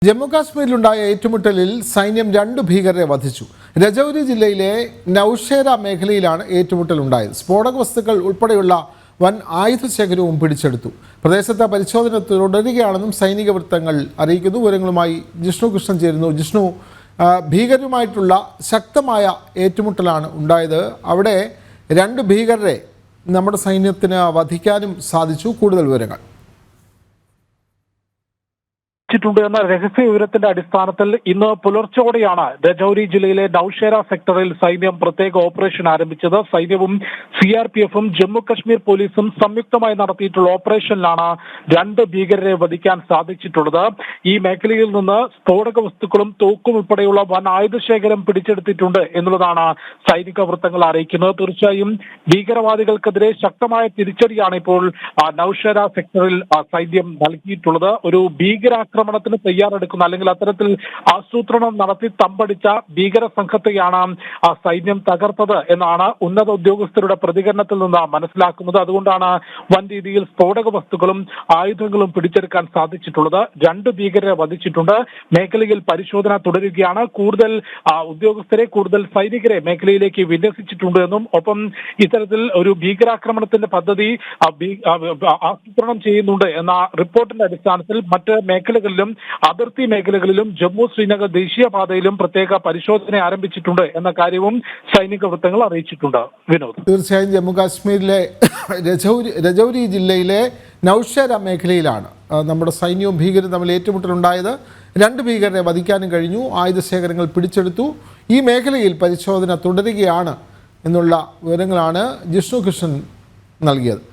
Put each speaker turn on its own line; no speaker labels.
ജമ്മുകാശ്മീരിലുണ്ടായ ഏറ്റുമുട്ടലിൽ സൈന്യം 2 ഭീകരരെ വധിച്ചു. രജൌരി ജില്ലയിലെ നൌഷേര മേഖലയിലാണ് ഏറ്റുമുട്ടലുണ്ടായത്. സ്ഫോടക വസ്തുക്കൾ ഉൾപ്പെടെയുള്ള വൻ ആയുധശേഖരവും പിടിച്ചെടുത്തു. പ്രദേശത്തെ പരിശോധന തുടരുകയാണെന്നും സൈനിക വൃത്തങ്ങൾ അറിയിക്കുന്നു. വിവരങ്ങളുമായി ജിഷ്ണു കൃഷ്ണൻ ചേരുന്നു. ജിഷ്ണു, ഭീകരരുമായിട്ടുള്ള ശക്തമായ ഏറ്റുമുട്ടലാണ് ഉണ്ടായത്. അവിടെ 2 ഭീകരരെ നമ്മുടെ സൈന്യത്തിന് വധിക്കാനും സാധിച്ചു. കൂടുതൽ വിവരങ്ങൾ.
എന്ന രഹസ്യ വിവരത്തിന്റെ അടിസ്ഥാനത്തിൽ ഇന്ന് പുലർച്ചോടെയാണ് രജൌരി ജില്ലയിലെ നൌഷേര സെക്ടറിൽ സൈന്യം പ്രത്യേക ഓപ്പറേഷൻ ആരംഭിച്ചത്. സൈന്യവും CRPF-ഉം ജമ്മു കശ്മീർ പോലീസും സംയുക്തമായി നടത്തിയിട്ടുള്ള ഓപ്പറേഷനിലാണ് 2 ഭീകരരെ വധിക്കാൻ സാധിച്ചിട്ടുള്ളത്. ഈ മേഖലയിൽ നിന്ന് സ്ഫോടക വസ്തുക്കളും തോക്കും ഉൾപ്പെടെയുള്ള വൻ ആയുധശേഖരം പിടിച്ചെടുത്തിട്ടുണ്ട് എന്നുള്ളതാണ് സൈനിക വൃത്തങ്ങൾ അറിയിക്കുന്നത്. തീർച്ചയായും ഭീകരവാദികൾക്കെതിരെ ശക്തമായ തിരിച്ചടിയാണ് ഇപ്പോൾ നൌഷേര സെക്ടറിൽ സൈന്യം നൽകിയിട്ടുള്ളത്. ഒരു ഭീകരാക്രമണത്തിന് തയ്യാറെടുക്കുന്ന അല്ലെങ്കിൽ അത്തരത്തിൽ ആസൂത്രണം നടത്തി തമ്പടിച്ച ഭീകര സംഘത്തെയാണ് സൈന്യം തകർത്തത് എന്നാണ് ഉന്നത ഉദ്യോഗസ്ഥരുടെ പ്രതികരണത്തിൽ നിന്ന് മനസ്സിലാക്കുന്നത്. അതുകൊണ്ടാണ് വൻ രീതിയിൽ സ്ഫോടക വസ്തുക്കളും ആയുധങ്ങളും പിടിച്ചെടുക്കാൻ സാധിച്ചിട്ടുള്ളത്. 2 ഭീകരരെ വധിച്ചിട്ടുണ്ട്. മേഖലയിൽ പരിശോധന തുടരുകയാണ്. കൂടുതൽ ഉദ്യോഗസ്ഥരെ, കൂടുതൽ സൈനികരെ മേഖലയിലേക്ക് വിന്യസിച്ചിട്ടുണ്ട് എന്നും ഒപ്പം ഇത്തരത്തിൽ ഒരു ഭീകരാക്രമണത്തിന്റെ പദ്ധതി ആസൂത്രണം ചെയ്യുന്നുണ്ട് എന്ന റിപ്പോർട്ടിന്റെ അടിസ്ഥാനത്തിൽ മറ്റ് മേഖലകളിലും അതിർത്തി മേഖലകളിലും ജമ്മു ശ്രീനഗർ ദേശീയപാതയിലും പ്രത്യേക പരിശോധന ആരംഭിച്ചിട്ടുണ്ട് എന്ന കാര്യവും സൈനിക വൃത്തങ്ങൾ അറിയിച്ചിട്ടുണ്ട്. വിനോദ്,
തീർച്ചയായും ജമ്മു കാശ്മീരിലെ രജൌരി ജില്ലയിലെ നൌഷേര മേഖലയിലാണ് നമ്മുടെ സൈന്യവും ഭീകരരും തമ്മിൽ ഏറ്റുമുട്ടലുണ്ടായത്. 2 ഭീകരരെ വധിക്കാനും കഴിഞ്ഞു. ആയുധശേഖരങ്ങൾ പിടിച്ചെടുത്തു. ഈ മേഖലയിൽ പരിശോധന തുടരുകയാണ് എന്നുള്ള വിവരങ്ങളാണ് ജിഷ്ണു കൃഷ്ണൻ നൽകിയത്.